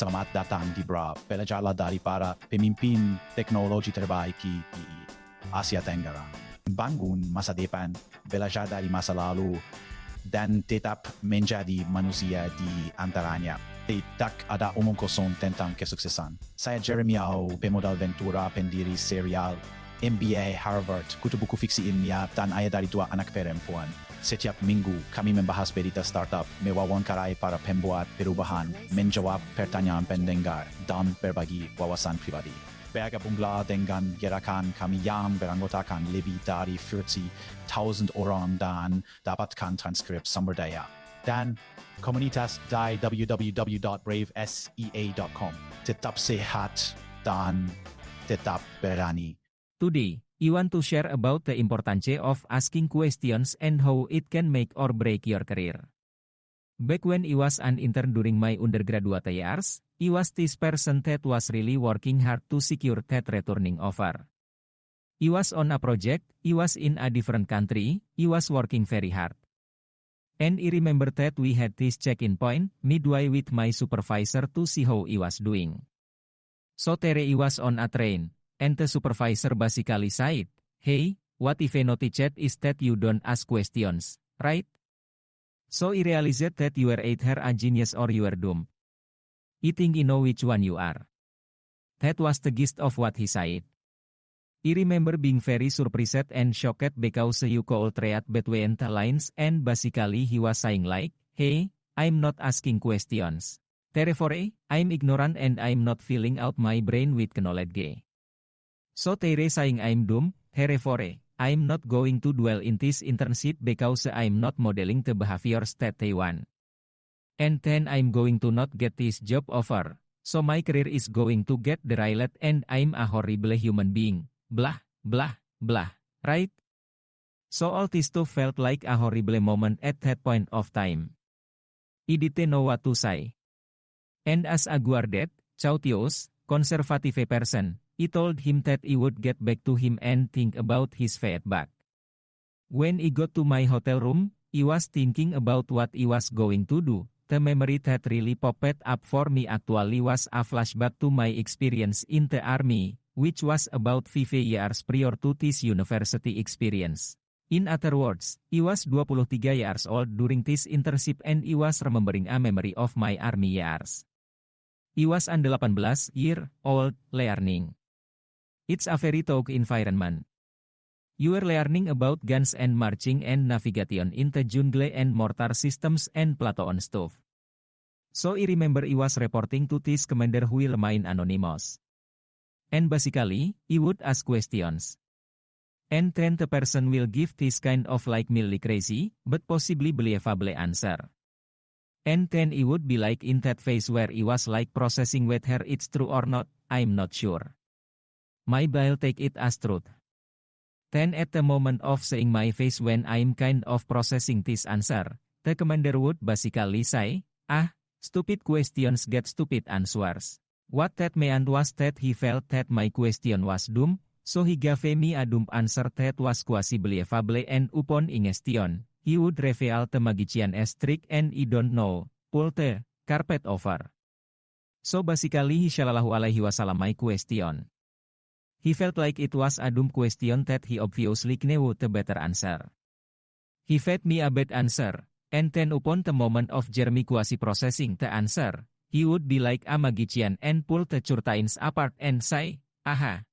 Selamat datang di Bra, belajarlah dari para pemimpin teknologi terbaik di Asia Tenggara. Bangun masa depan, belajar dari masa lalu, dan tetap menjadi manusia di antaranya. Tidak ada omong kosong tentang kesuksesan. Saya Jeremy Au, pemodal Ventura, pendiri serial MBA Harvard, kutu buku fiksi ilmiah, dan ayah dari 2 anak perempuan. Setiap minggu, kami membahas berita startup, mewawancarai para pembuat perubahan, menjawab pertanyaan pendengar, dan berbagi wawasan pribadi. Bergabunglah dengan gerakan kami yang beranggotakan lebih dari 40,000 orang dan dapatkan transkrip sumber daya. Dan komunitas di www.bravesea.com. Tetap sehat dan tetap berani. Today, I want to share about the importance of asking questions and how it can make or break your career. Back when I was an intern during my undergraduate years, I was this person that was really working hard to secure that returning offer. I was on a project, I was in a different country, I was working very hard. And I remember that we had this check-in point, midway with my supervisor to see how I was doing. So there I was on a train. And the supervisor basically said, "Hey, what if a noticed is that you don't ask questions, right? So I realized that you are either a genius or you are dumb. I think I know which one you are." That was the gist of what he said. I remember being very surprised and shocked because you could read between the lines and basically he was saying like, "Hey, I'm not asking questions. Therefore, I'm ignorant and I'm not filling out my brain with knowledge. So Tere saying I'm dumb, therefore, I'm not going to dwell in this internship because I'm not modeling the behaviors that they want. And then I'm going to not get this job offer, so my career is going to get derailed and I'm a horrible human being, blah, blah, blah, right? So all this stuff felt like a horrible moment at that point of time. I didn't know what to say. And as a guarded, cautious, conservative person, I told him that I would get back to him and think about his feedback. When I got to my hotel room, I was thinking about what I was going to do. The memory that really popped up for me actually was a flashback to my experience in the army, which was about 5 years prior to this university experience. In other words, I was 23 years old during this internship and I was remembering a memory of my army years. I was an 18-year-old learning. It's a very tough environment. You are learning about guns and marching and navigation in the jungle and mortar systems and platoon stuff. So I remember I was reporting to this commander who will remain anonymous. And basically, I would ask questions. And then the person will give this kind of like mildly crazy, but possibly believable answer. And then I would be like in that phase where I was like processing whether it's true or not, I'm not sure. Maybe I'll take it as truth. Then at the moment of seeing my face when I'm kind of processing this answer, the commander would basically say, stupid questions get stupid answers. What that meant was that he felt that my question was dumb, so he gave me a dumb answer that was quasi-believable and upon question, he would reveal the magician trick and I don't know, pull the carpet over. So basically he sallallahu alaihi wasallam my question. He felt like it was a dumb question that he obviously knew the better answer. He fed me a bad answer, and then upon the moment of Jeremy quasi-processing the answer, he would be like a magician and pull the curtains apart and say, "Aha!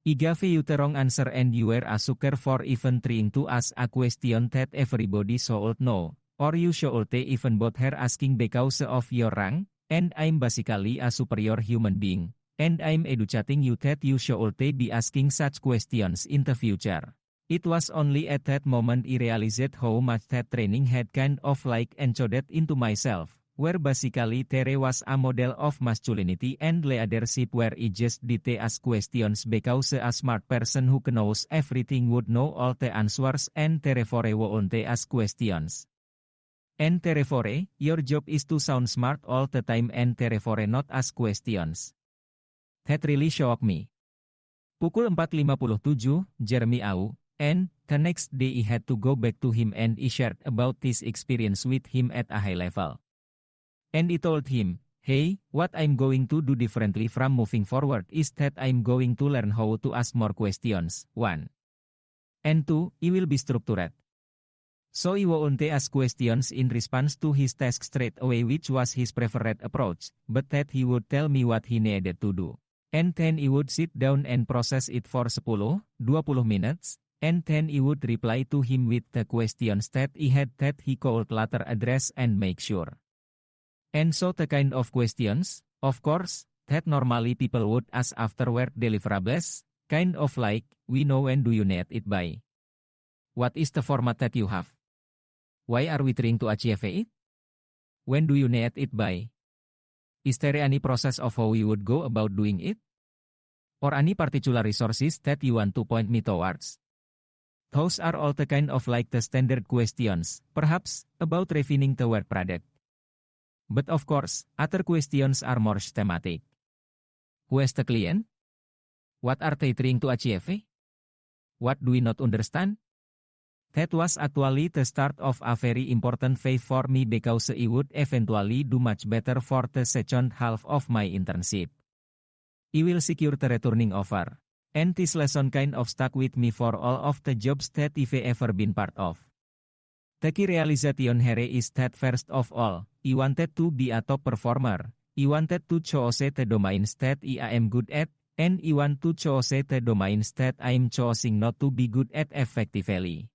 I gave you the wrong answer and you were a sucker for even trying to ask a question that everybody should know, or you should even bother asking because of your rank, and I'm basically a superior human being. And I'm educating you that you should be asking such questions in the future." It was only at that moment I realized how much that training had kind of like encoded into myself, where basically there was a model of masculinity and leadership where I just did ask questions because a smart person who knows everything would know all the answers and therefore won't ask questions. And therefore, your job is to sound smart all the time and therefore not ask questions. That really shocked me. Pukul 4.57, Jeremy Au, and the next day I had to go back to him and I shared about this experience with him at a high level. And I told him, Hey, what I'm going to do differently from moving forward is that I'm going to learn how to ask more questions. 1. And 2, I will be structured. So I won't ask questions in response to his task straight away, which was his preferred approach, but that he would tell me what he needed to do. And then I would sit down and process it for 10-20 minutes, and then I would reply to him with the questions that I had that he could later address and make sure. And so the kind of questions, of course, that normally people would ask after work deliverables, kind of like, we know when do you need it by. What is the format that you have? Why are we trying to achieve it? When do you need it by? Is there any process of how you would go about doing it? Or any particular resources that you want to point me towards? Those are all the kind of like the standard questions, perhaps, about refining the work product. But of course, other questions are more thematic. Who is the client? What are they trying to achieve? What do we not understand? That was actually the start of a very important phase for me because I would eventually do much better for the second half of my internship. I will secure the returning offer. And this lesson kind of stuck with me for all of the jobs that I've ever been part of. The key realization here is that first of all, I wanted to be a top performer. I wanted to choose the domains that I am good at, and I want to choose the domains that I am choosing not to be good at effectively.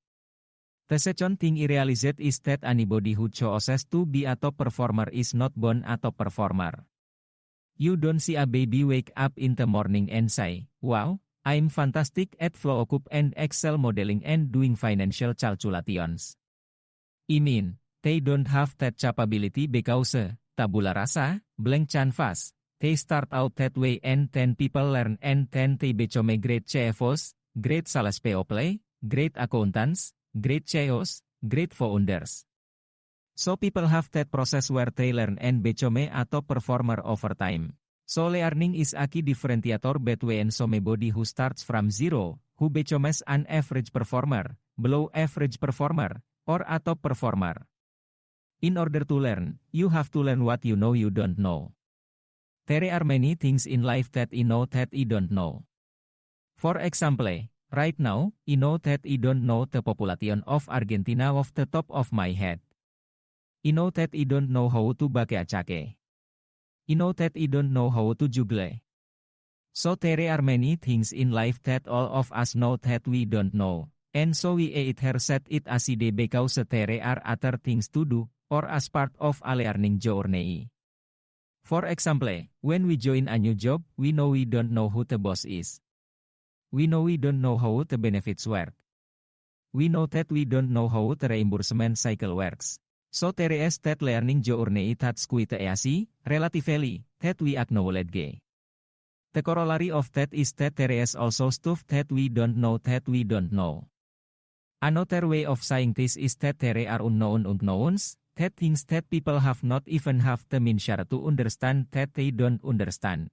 The second thing I realized is that anybody who chooses to be a top performer is not born a top performer. You don't see a baby wake up in the morning and say, wow, I'm fantastic at VLOOKUP and Excel modeling and doing financial calculations. I mean, they don't have that capability because, tabula rasa, blank canvas. They start out that way and then people learn and then they become great CFOs, great sales people, great accountants, great CEOs, great founders. So people have that process where they learn and become a top performer over time. So learning is a key differentiator between somebody who starts from zero, who becomes an average performer, below average performer, or a top performer. In order to learn, you have to learn what you know you don't know. There are many things in life that I know that I don't know. For example, right now, I know that I don't know the population of Argentina off the top of my head. I know that I don't know how to bake achaque. I know that I don't know how to juggle. So there are many things in life that all of us know that we don't know. And so we either set it aside because there are other things to do, or as part of a learning journey. For example, when we join a new job, we know we don't know who the boss is. We know we don't know how the benefits work. We know that we don't know how the reimbursement cycle works. So there is that learning journey that's quite easy, relatively, that we acknowledge. The corollary of that is that there is also stuff that we don't know that we don't know. Another way of saying this is that there are unknown unknowns, that things that people have not even have the measure to understand that they don't understand.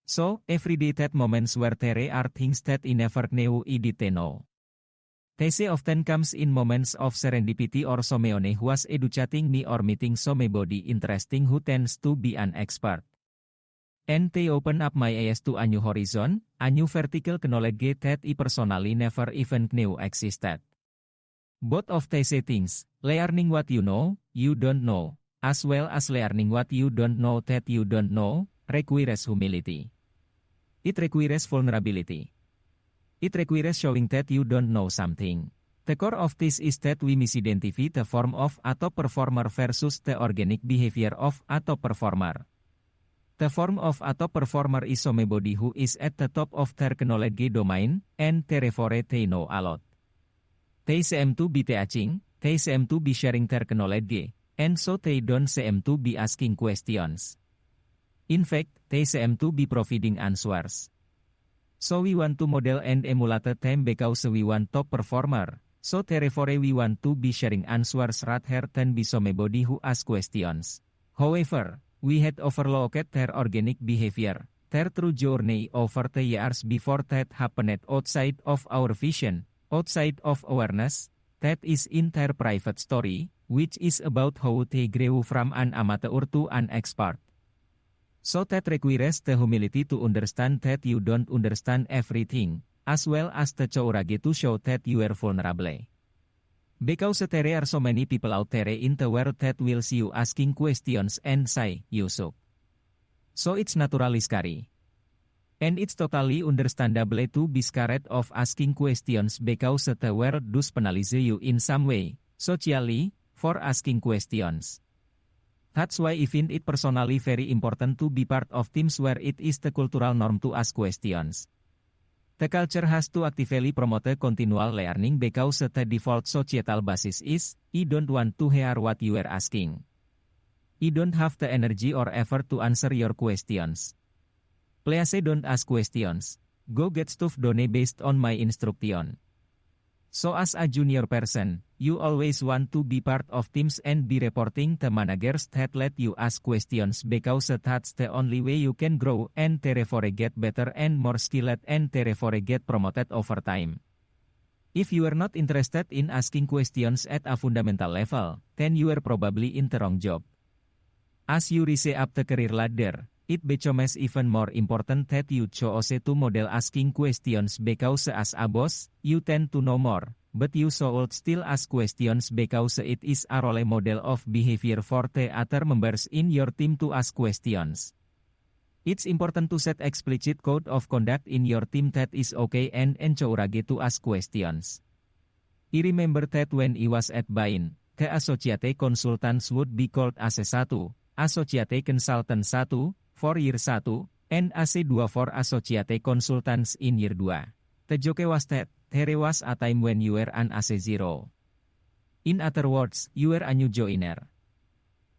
So, every day that moments where there are things that I never knew I didn't know. This often comes in moments of serendipity or someone who was educating me or meeting somebody interesting who tends to be an expert. And they open up my eyes to a new horizon, a new vertical knowledge that I personally never even knew existed. Both of these things, learning what you don't know, as well as learning what you don't know that you don't know, requires humility. It requires vulnerability. It requires showing that you don't know something. The core of this is that we misidentify the form of a top performer versus the organic behavior of a top performer. The form of a top performer is somebody who is at the top of their knowledge domain, and therefore they know a lot. They seem to be teaching, they seem to be sharing their knowledge, and so they don't seem to be asking questions. In fact, they seem to be providing answers. So we want to model and emulate them because we want top performer, so therefore we want to be sharing answers rather than be somebody who asks questions. However, we had overlooked their organic behavior, their true journey over the years before that happened outside of our vision, outside of awareness. That is in their private story, which is about how they grew from an amateur to an expert. So that requires the humility to understand that you don't understand everything, as well as the courage to show that you are vulnerable. Because there are so many people out there in the world that will see you asking questions and say, you suck. So it's naturally scary. And it's totally understandable to be scared of asking questions because the world does penalize you in some way, socially, for asking questions. That's why I find it personally very important to be part of teams where it is the cultural norm to ask questions. The culture has to actively promote continual learning because the default societal basis is, I don't want to hear what you are asking. I don't have the energy or effort to answer your questions. Please don't ask questions. Go get stuff done based on my instruction. So as a junior person, you always want to be part of teams and be reporting to managers that let you ask questions because that's the only way you can grow and therefore get better and more skilled and therefore get promoted over time. If you are not interested in asking questions at a fundamental level, then you are probably in the wrong job. As you rise up the career ladder, it becomes even more important that you choose to model asking questions because as a boss, you tend to know more, but you should still ask questions because it is a role model of behavior for the other members in your team to ask questions. It's important to set explicit code of conduct in your team that is okay and encourage to ask questions. I remember that when I was at Bain, the associate consultants would be called AC1, associate consultant 1, for year 1, and AC2 for associate consultants in year 2. The joke was that there was a time when you were an AC0. In other words, you were a new joiner.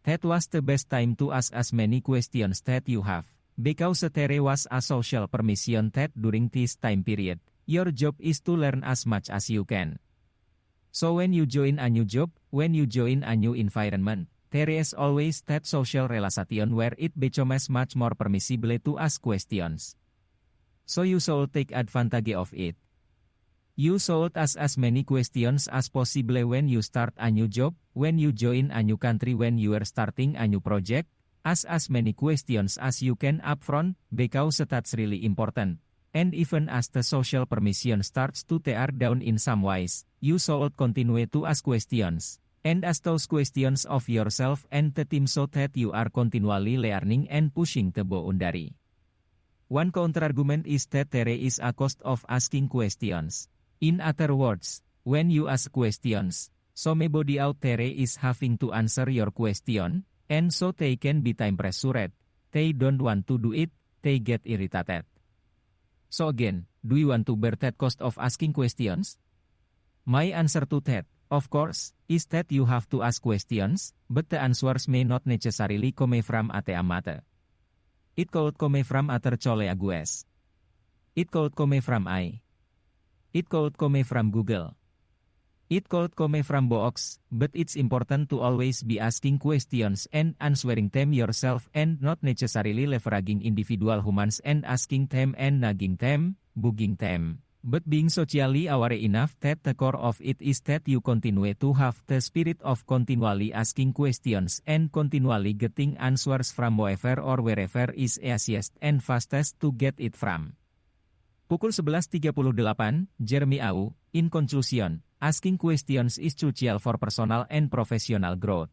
That was the best time to ask as many questions that you have, because there was a social permission that during this time period, your job is to learn as much as you can. So when you join a new job, when you join a new environment, there is always that social relation where it becomes much more permissible to ask questions. So you should take advantage of it. You should ask as many questions as possible when you start a new job, when you join a new country, when you are starting a new project. Ask as many questions as you can upfront, because that's really important. And even as the social permission starts to tear down in some ways, you should continue to ask questions. And ask those questions of yourself and the team so that you are continually learning and pushing the boundary. One counterargument is that there is a cost of asking questions. In other words, when you ask questions, somebody out there is having to answer your question, and so they can be time pressured. They don't want to do it, they get irritated. So again, do you want to bear that cost of asking questions? My answer to that, of course, is that you have to ask questions, but the answers may not necessarily come from a amate. It could come from other colleagues. It could come from I. It could come from Google. It could come from Box, but it's important to always be asking questions and answering them yourself and not necessarily leveraging individual humans and asking them and nagging them, bugging them. But being socially aware enough that the core of it is that you continue to have the spirit of continually asking questions and continually getting answers from whoever or wherever is easiest and fastest to get it from. Pukul 11.38, Jeremy Au, in conclusion, asking questions is crucial for personal and professional growth.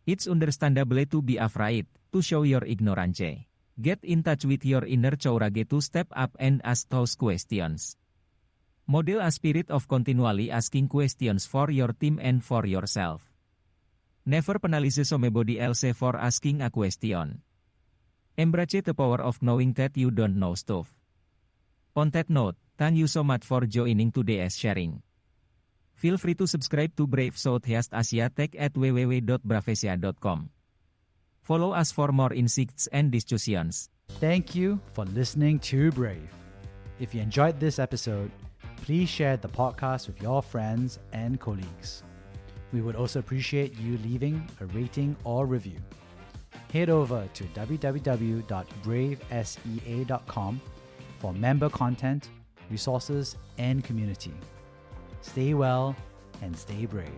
It's understandable to be afraid to show your ignorance. Get in touch with your inner courage to step up and ask those questions. Model a spirit of continually asking questions for your team and for yourself. Never penalize somebody else for asking a question. Embrace the power of knowing that you don't know stuff. On that note, thank you so much for joining today's sharing. Feel free to subscribe to Brave Southeast Asia Tech at www.braveasia.com. Follow us for more insights and discussions. Thank you for listening to Brave. If you enjoyed this episode, please share the podcast with your friends and colleagues. We would also appreciate you leaving a rating or review. Head over to www.bravesea.com for member content, resources, and community. Stay well and stay brave.